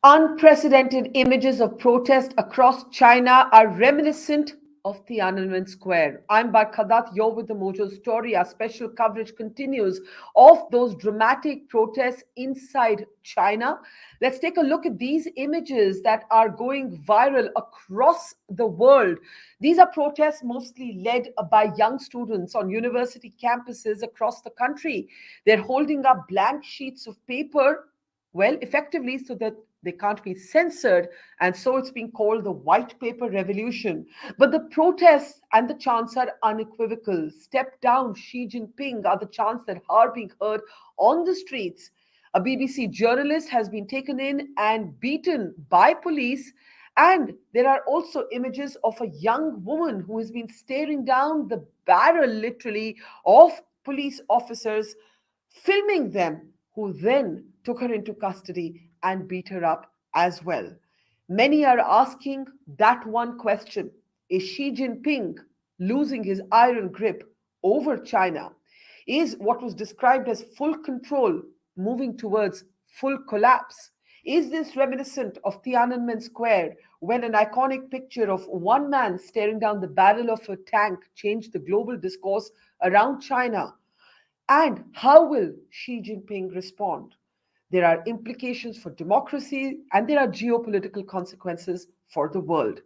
Unprecedented images of protest across China are reminiscent of Tiananmen Square. I'm Barkha Dutt, you're with the Mojo Story. Our special coverage continues of those dramatic protests inside China. Let's take a look at these images that are going viral across the world. These are protests mostly led by young students on university campuses across the country. They're holding up blank sheets of paper, well, effectively, so that they can't be censored, and so it's being called the white paper revolution. But the protests and the chants are unequivocal. Step down, Xi Jinping are the chants that are being heard on the streets. A BBC journalist has been taken in and beaten by police. And there are also images of a young woman who has been staring down the barrel, literally, of police officers, filming them, who then took her into custody and beat her up as well. Many are asking that one question: is Xi Jinping losing his iron grip over China? Is what was described as full control moving towards full collapse? Is this reminiscent of Tiananmen Square, when an iconic picture of one man staring down the barrel of a tank changed the global discourse around China? And how will Xi Jinping respond? There are implications for democracy and there are geopolitical consequences for the world.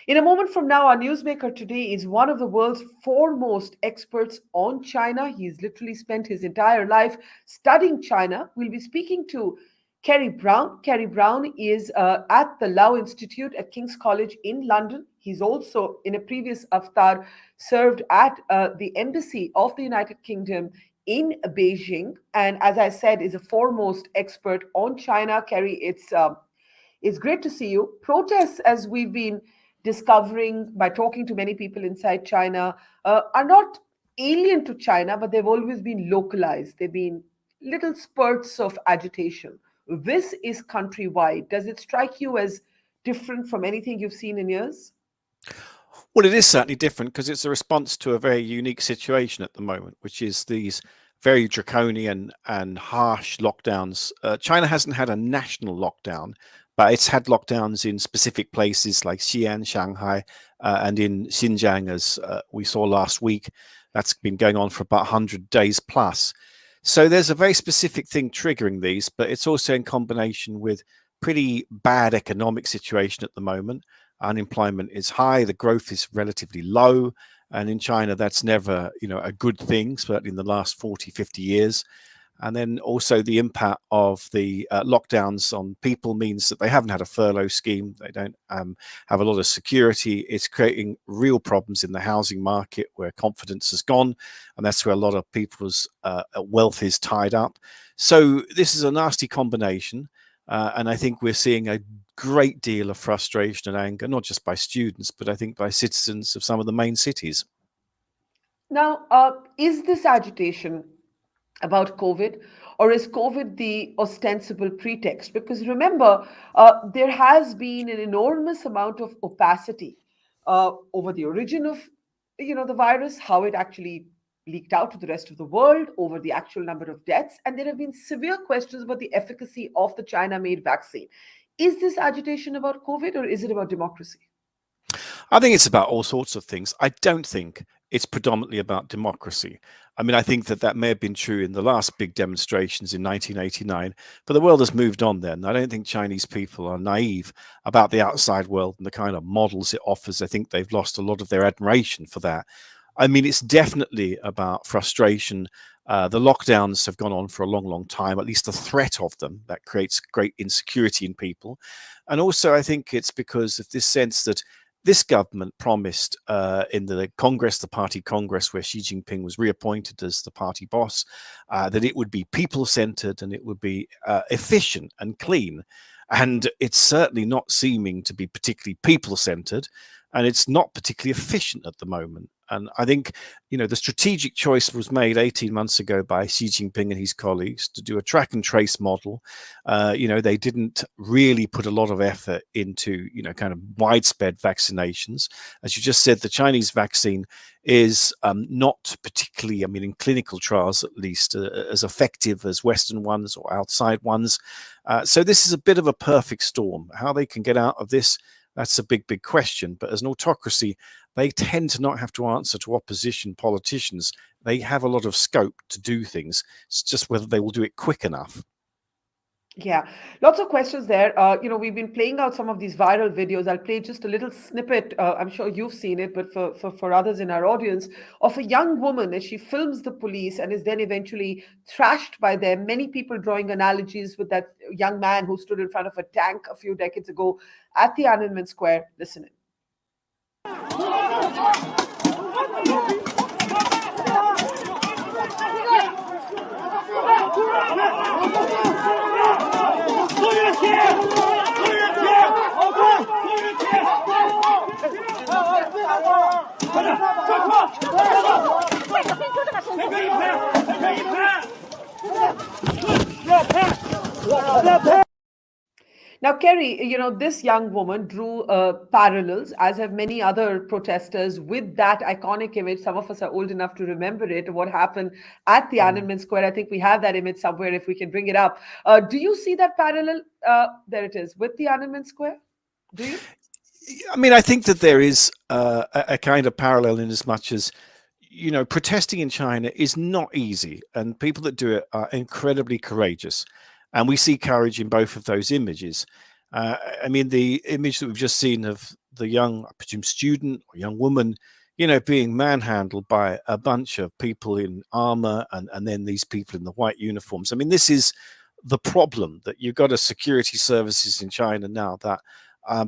In a moment from now, our newsmaker today is one of the world's foremost experts on China. He's literally spent his entire life studying China. We'll be speaking to Kerry Brown. Kerry Brown is at the Lau Institute at King's College in London. He's also, in a previous avatar, served at the Embassy of the United Kingdom in Beijing, and as I said, is a foremost expert on China. Kerry, it's great to see you. Protests, as we've been discovering by talking to many people inside China, are not alien to China, but they've always been localized. They've been little spurts of agitation. This is countrywide. Does it strike you as different from anything you've seen in years? Well, it is certainly different because it's a response to a very unique situation at the moment, which is these very draconian and harsh lockdowns. China hasn't had a national lockdown, but it's had lockdowns in specific places like Xi'an, Shanghai, and in Xinjiang, as we saw last week. That's been going on for about 100 days plus. So there's a very specific thing triggering these, but it's also in combination with pretty bad economic situation at the moment. Unemployment is high, the growth is relatively low, and in China that's never a good thing, certainly in the last 40, 50 years. And then also the impact of the lockdowns on people means that they haven't had a furlough scheme, they don't have a lot of security. It's creating real problems in the housing market where confidence has gone, and that's where a lot of people's wealth is tied up. So this is a nasty combination, and I think we're seeing a great deal of frustration and anger, not just by students, but I think by citizens of some of the main cities. Now, is this agitation about COVID, or is COVID the ostensible pretext? Because remember, there has been an enormous amount of opacity over the origin of, the virus, how it actually leaked out to the rest of the world, over the actual number of deaths, and there have been severe questions about the efficacy of the China-made vaccine. Is this agitation about COVID, or is it about democracy? I think it's about all sorts of things. I don't think it's predominantly about democracy. I mean, I think that may have been true in the last big demonstrations in 1989, but the world has moved on then. I don't think Chinese people are naive about the outside world and the kind of models it offers. I think they've lost a lot of their admiration for that. I mean, it's definitely about frustration. The lockdowns have gone on for a long, long time, at least the threat of them, that creates great insecurity in people. And also, I think it's because of this sense that this government promised in the Congress, the party Congress, where Xi Jinping was reappointed as the party boss, that it would be people-centered and it would be efficient and clean. And it's certainly not seeming to be particularly people-centered, and it's not particularly efficient at the moment. And I think, the strategic choice was made 18 months ago by Xi Jinping and his colleagues to do a track and trace model. They didn't really put a lot of effort into, kind of widespread vaccinations. As you just said, the Chinese vaccine is not particularly, in clinical trials at least, as effective as Western ones or outside ones. So this is a bit of a perfect storm. How they can get out of this, that's a big, big question. But as an autocracy, they tend to not have to answer to opposition politicians. They have a lot of scope to do things. It's just whether they will do it quick enough. Yeah, lots of questions there. We've been playing out some of these viral videos. I'll play just a little snippet. I'm sure you've seen it, but for others in our audience, of a young woman as she films the police and is then eventually thrashed by them. Many people drawing analogies with that young man who stood in front of a tank a few decades ago at Tiananmen Square. Listen in. Now, Kerry, this young woman drew parallels, as have many other protesters, with that iconic image. Some of us are old enough to remember it, what happened at Tiananmen Square. I think we have that image somewhere if we can bring it up. Do you see that parallel? There it is, with Tiananmen Square. Do you? I think that there is a kind of parallel in as much as, protesting in China is not easy, and people that do it are incredibly courageous. And we see courage in both of those images. The image that we've just seen of the young, I presume, student or young woman, being manhandled by a bunch of people in armor and then these people in the white uniforms. This is the problem, that you've got a security services in China now that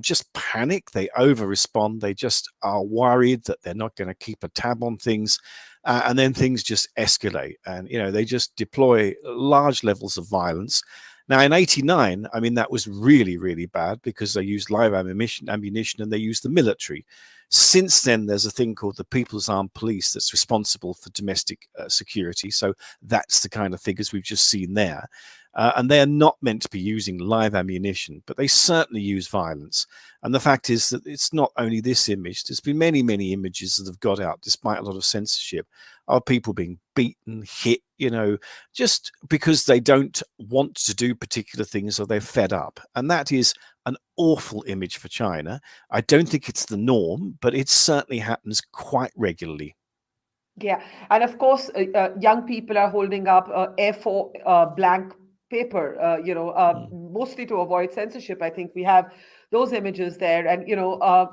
just panic. They over respond. They just are worried that they're not going to keep a tab on things. And then things just escalate, and they just deploy large levels of violence. Now in '89, that was really, really bad because they used live ammunition and they used the military. Since then, there's a thing called the People's Armed Police that's responsible for domestic security. So that's the kind of figures we've just seen there. And they're not meant to be using live ammunition, but they certainly use violence. And the fact is that it's not only this image. There's been many, many images that have got out, despite a lot of censorship, of people being beaten, hit, just because they don't want to do particular things or they're fed up. And that is an awful image for China. I don't think it's the norm, but it certainly happens quite regularly. Yeah, and of course, young people are holding up A4 blank paper, mostly to avoid censorship. I think we have those images there, and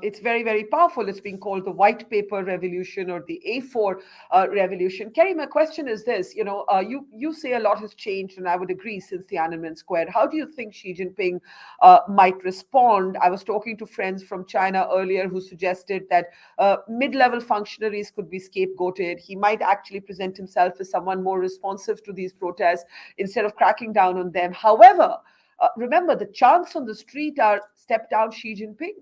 it's very, very powerful. It's being called the white paper revolution or the A4 revolution. Kerry, my question is this: you say a lot has changed, and I would agree, since Tiananmen Square. How do you think Xi Jinping might respond? I was talking to friends from China earlier who suggested that mid-level functionaries could be scapegoated. He might actually present himself as someone more responsive to these protests instead of cracking down on them. However, remember, the chants on the street are "Step down, Xi Jinping."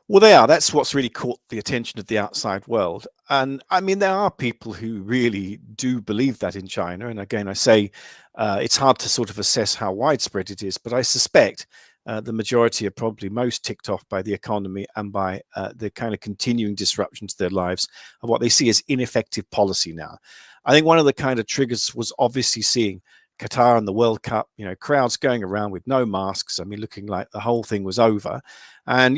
Well, they are. That's what's really caught the attention of the outside world. And there are people who really do believe that in China. And again, I say it's hard to sort of assess how widespread it is, but I suspect the majority are probably most ticked off by the economy and by the kind of continuing disruption to their lives of what they see as ineffective policy now. I think one of the kind of triggers was obviously seeing Qatar and the World Cup, crowds going around with no masks. Looking like the whole thing was over. And,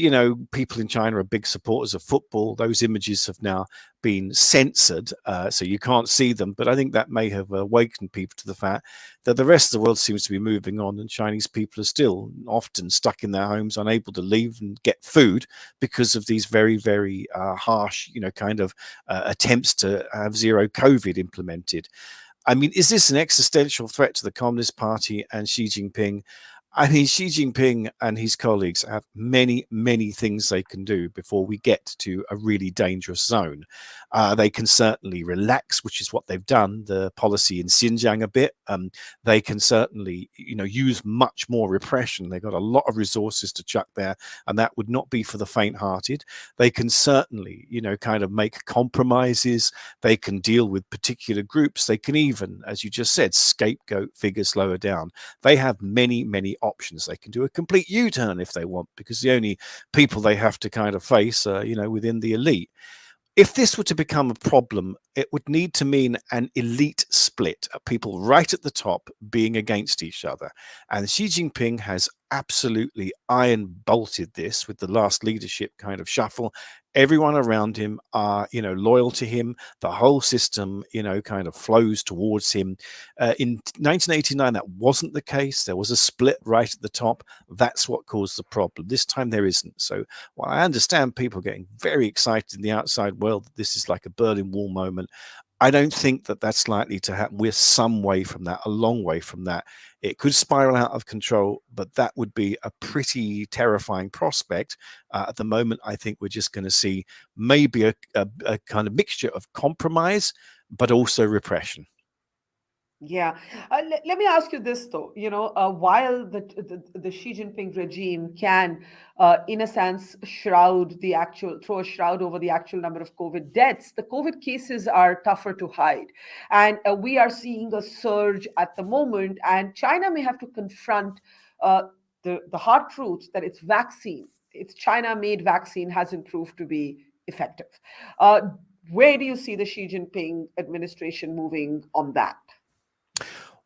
people in China are big supporters of football. Those images have now been censored, so you can't see them. But I think that may have awakened people to the fact that the rest of the world seems to be moving on, and Chinese people are still often stuck in their homes, unable to leave and get food because of these very, very harsh, attempts to have zero COVID implemented. Is this an existential threat to the Communist Party and Xi Jinping? I mean, Xi Jinping and his colleagues have many, many things they can do before we get to a really dangerous zone. They can certainly relax, which is what they've done, the policy in Xinjiang a bit. They can certainly, use much more repression. They've got a lot of resources to chuck there, and that would not be for the faint-hearted. They can certainly, kind of make compromises. They can deal with particular groups. They can even, as you just said, scapegoat figures lower down. They have many, many options. They can do a complete U-turn if they want, because the only people they have to kind of face are, within the elite. If this were to become a problem, it would need to mean an elite split, people right at the top being against each other. And Xi Jinping has absolutely iron bolted this with the last leadership kind of shuffle. Everyone around him are, loyal to him. The whole system, kind of flows towards him. In 1989, that wasn't the case. There was a split right at the top. That's what caused the problem. This time there isn't. So while I understand people getting very excited in the outside world that this is like a Berlin Wall moment, I don't think that that's likely to happen. We're some way from that, a long way from that. It could spiral out of control, but that would be a pretty terrifying prospect. At the moment, I think we're just going to see maybe a kind of mixture of compromise, but also repression. Yeah. Let me ask you this, though. While the Xi Jinping regime can, in a sense, throw a shroud over the actual number of COVID deaths, the COVID cases are tougher to hide. And we are seeing a surge at the moment, and China may have to confront the hard truth that its China-made vaccine hasn't proved to be effective. Uh, where do you see the Xi Jinping administration moving on that?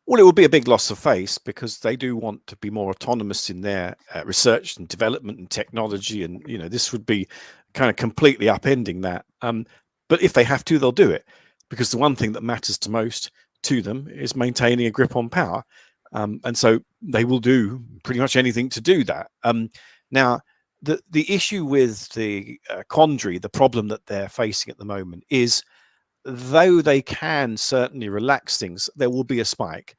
Well, it will be a big loss of face because they do want to be more autonomous in their research and development and technology. And, this would be kind of completely upending that. But if they have to, they'll do it, because the one thing that matters to most to them is maintaining a grip on power. And so they will do pretty much anything to do that. Now, the issue with the quandary, the problem that they're facing at the moment is, though they can certainly relax things, there will be a spike.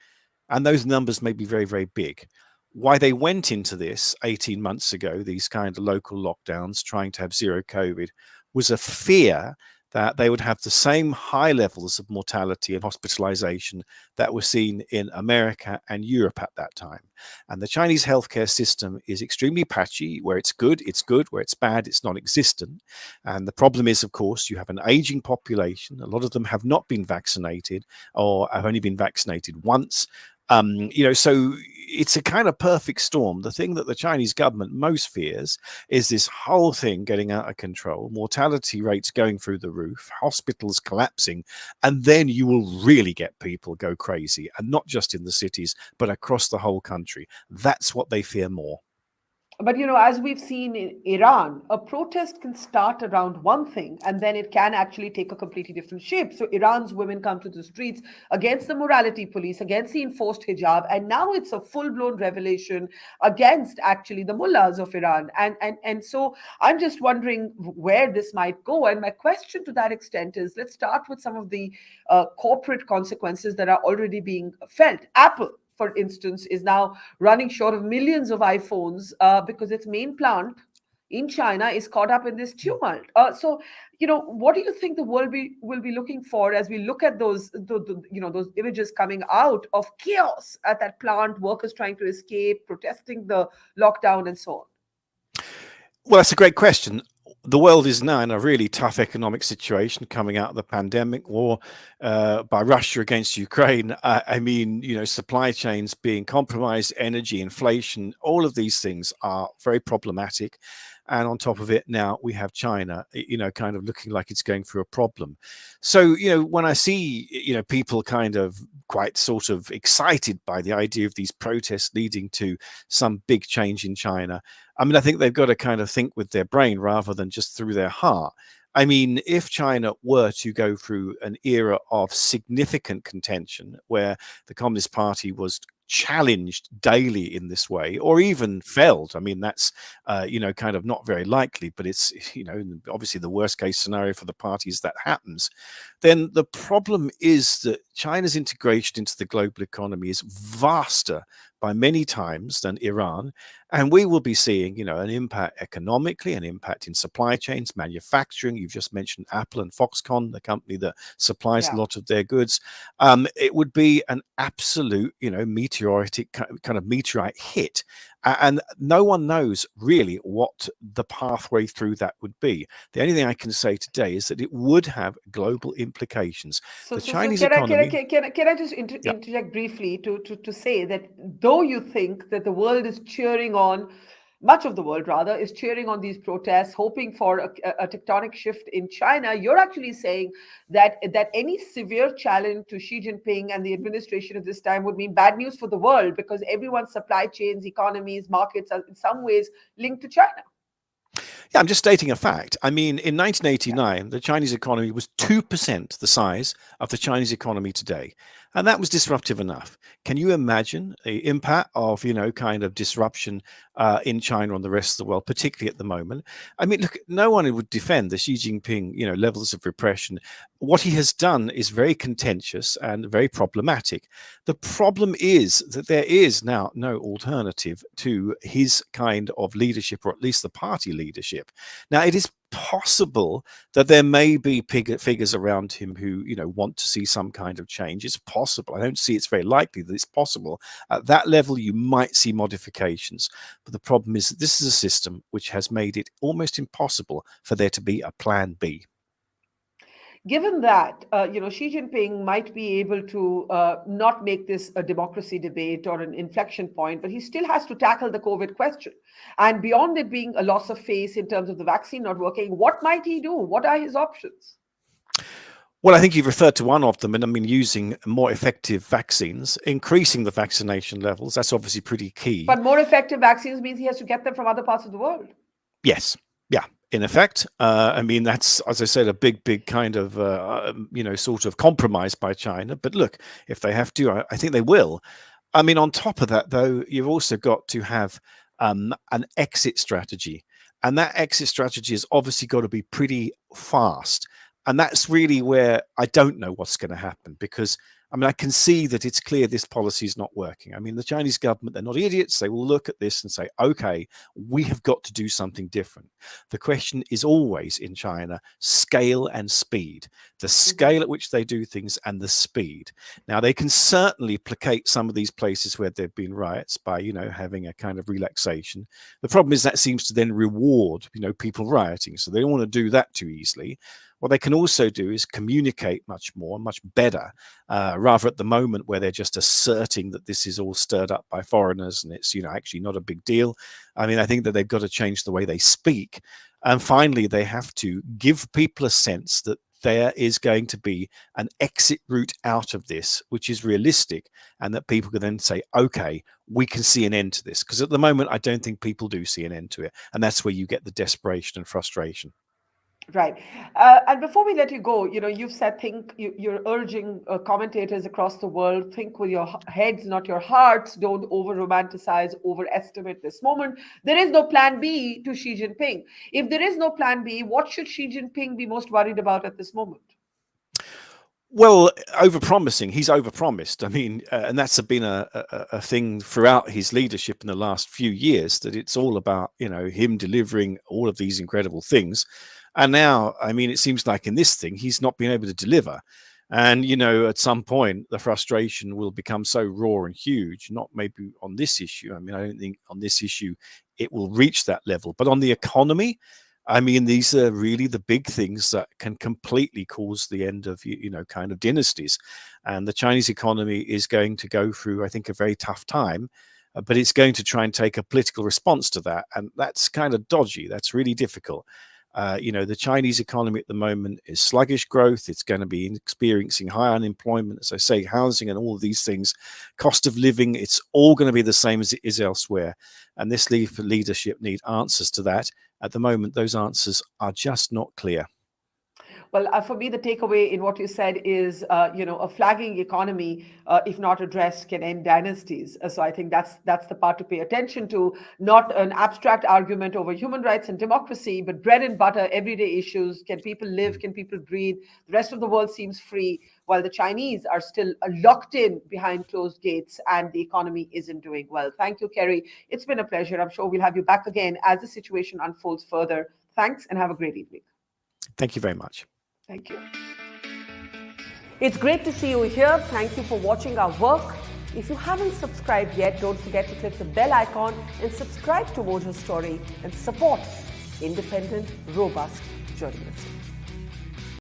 And those numbers may be very, very big. Why they went into this 18 months ago, these kind of local lockdowns, trying to have zero COVID, was a fear that they would have the same high levels of mortality and hospitalization that were seen in America and Europe at that time. And the Chinese healthcare system is extremely patchy. Where it's good, it's good. Where it's bad, it's non-existent. And the problem is, of course, you have an aging population. A lot of them have not been vaccinated or have only been vaccinated once. So it's a kind of perfect storm. The thing that the Chinese government most fears is this whole thing getting out of control, mortality rates going through the roof, hospitals collapsing, and then you will really get people go crazy, and not just in the cities, but across the whole country. That's what they fear more. But as we've seen in Iran, a protest can start around one thing and then it can actually take a completely different shape. So Iran's women come to the streets against the morality police, against the enforced hijab, and now it's a full-blown revelation against actually the mullahs of Iran. And so I'm just wondering where this might go. And my question to that extent is, let's start with some of the corporate consequences that are already being felt. Apple, for instance, is now running short of millions of iPhones because its main plant in China is caught up in this tumult. What do you think the world will be looking for as we look at those images coming out of chaos at that plant, workers trying to escape, protesting the lockdown, and so on? Well, that's a great question. The world is now in a really tough economic situation coming out of the pandemic war by Russia against Ukraine. I mean, supply chains being compromised, energy, inflation, all of these things are very problematic. And on top of it, now we have China, kind of looking like it's going through a problem. So, when I see, people kind of quite sort of excited by the idea of these protests leading to some big change in China, I mean, I think they've got to kind of think with their brain rather than just through their heart. I mean, if China were to go through an era of significant contention where the Communist Party was challenged daily in this way, or even felled, I mean, that's, kind of not very likely, but it's, obviously the worst case scenario for the party is that happens, then the problem is that China's integration into the global economy is vaster by many times than Iran. And we will be seeing, an impact economically, an impact in supply chains, manufacturing. You've just mentioned Apple and Foxconn, the company that supplies a Yeah. lot of their goods. It would be an absolute, meteoritic kind of meteorite hit. And no one knows really what the pathway through that would be. The only thing I can say today is that it would have global implications. So, The so, so Chinese can I can I economy, can I, can I just yeah, interject briefly to say that though you think that the world is cheering on, much of the world rather is cheering on these protests, hoping for a tectonic shift in China, you're actually saying that any severe challenge to Xi Jinping and the administration at this time would mean bad news for the world because everyone's supply chains, economies, markets are in some ways linked to China. Yeah, I'm just stating a fact. I mean, in Yeah. 1989, the Chinese economy was 2% the size of the Chinese economy today. And that was disruptive enough. Can you imagine the impact of, kind of disruption in China on the rest of the world, particularly at the moment? I mean, look, no one would defend the Xi Jinping, levels of repression. What he has done is very contentious and very problematic. The problem is that there is now no alternative to his kind of leadership, or at least the party leadership. Now, it is possible that there may be figures around him who, want to see some kind of change. It's possible. I don't see it's very likely that it's possible. At that level, you might see modifications. But the problem is that this is a system which has made it almost impossible for there to be a plan B. Given that, Xi Jinping might be able to not make this a democracy debate or an inflection point, but he still has to tackle the COVID question. And beyond it being a loss of face in terms of the vaccine not working, what might he do? What are his options? Well, I think you've referred to one of them, and I mean, using more effective vaccines, increasing the vaccination levels. That's obviously pretty key. But more effective vaccines means he has to get them from other parts of the world. Yes. Yeah. In effect, I mean, that's, as I said, a big kind of, sort of compromise by China. But look, if they have to, I think they will. I mean, on top of that, though, you've also got to have an exit strategy. And that exit strategy has obviously got to be pretty fast. And that's really where I don't know what's going to happen because, I mean, I can see that it's clear this policy is not working. I mean, the Chinese government, they're not idiots. They will look at this and say, okay, we have got to do something different. The question is always in China, scale and speed, the Mhm. scale at which they do things and the speed. Now, they can certainly placate some of these places where there've been riots by, having a kind of relaxation. The problem is that seems to then reward, people rioting. So they don't want to do that too easily. What they can also do is communicate much more, much better, rather at the moment where they're just asserting that this is all stirred up by foreigners and it's, actually not a big deal. I mean, I think that they've got to change the way they speak. And finally, they have to give people a sense that there is going to be an exit route out of this, which is realistic, and that people can then say, okay, we can see an end to this. Because at the moment, I don't think people do see an end to it. And that's where you get the desperation and frustration. Right. And before we let you go, you've said you're urging commentators across the world, think with your heads, not your hearts. Don't over romanticize, overestimate this moment. There is no plan B to Xi Jinping. If there is no plan B, what should Xi Jinping be most worried about at this moment? Well, overpromising. He's overpromised. I mean, and that's been a thing throughout his leadership in the last few years. That it's all about him delivering all of these incredible things, and now, I mean, it seems like in this thing he's not been able to deliver. And at some point, the frustration will become so raw and huge. Not maybe on this issue. I mean, I don't think on this issue it will reach that level, but on the economy. I mean, these are really the big things that can completely cause the end of, kind of dynasties. And the Chinese economy is going to go through, I think, a very tough time, but it's going to try and take a political response to that. And that's kind of dodgy. That's really difficult. The Chinese economy at the moment is sluggish growth. It's going to be experiencing high unemployment, as I say, housing and all of these things, cost of living. It's all going to be the same as it is elsewhere. And this leadership need answers to that. At the moment, those answers are just not clear. Well, for me, the takeaway in what you said is, a flagging economy, if not addressed, can end dynasties. So I think that's the part to pay attention to, not an abstract argument over human rights and democracy, but bread and butter, everyday issues. Can people live? Can people breathe? The rest of the world seems free. while the Chinese are still locked in behind closed gates and the economy isn't doing well. Thank you, Kerry. It's been a pleasure. I'm sure we'll have you back again as the situation unfolds further. Thanks and have a great evening. Thank you very much. Thank you. It's great to see you here. Thank you for watching our work. If you haven't subscribed yet, don't forget to click the bell icon and subscribe to Mojo Story and support independent, robust journalism.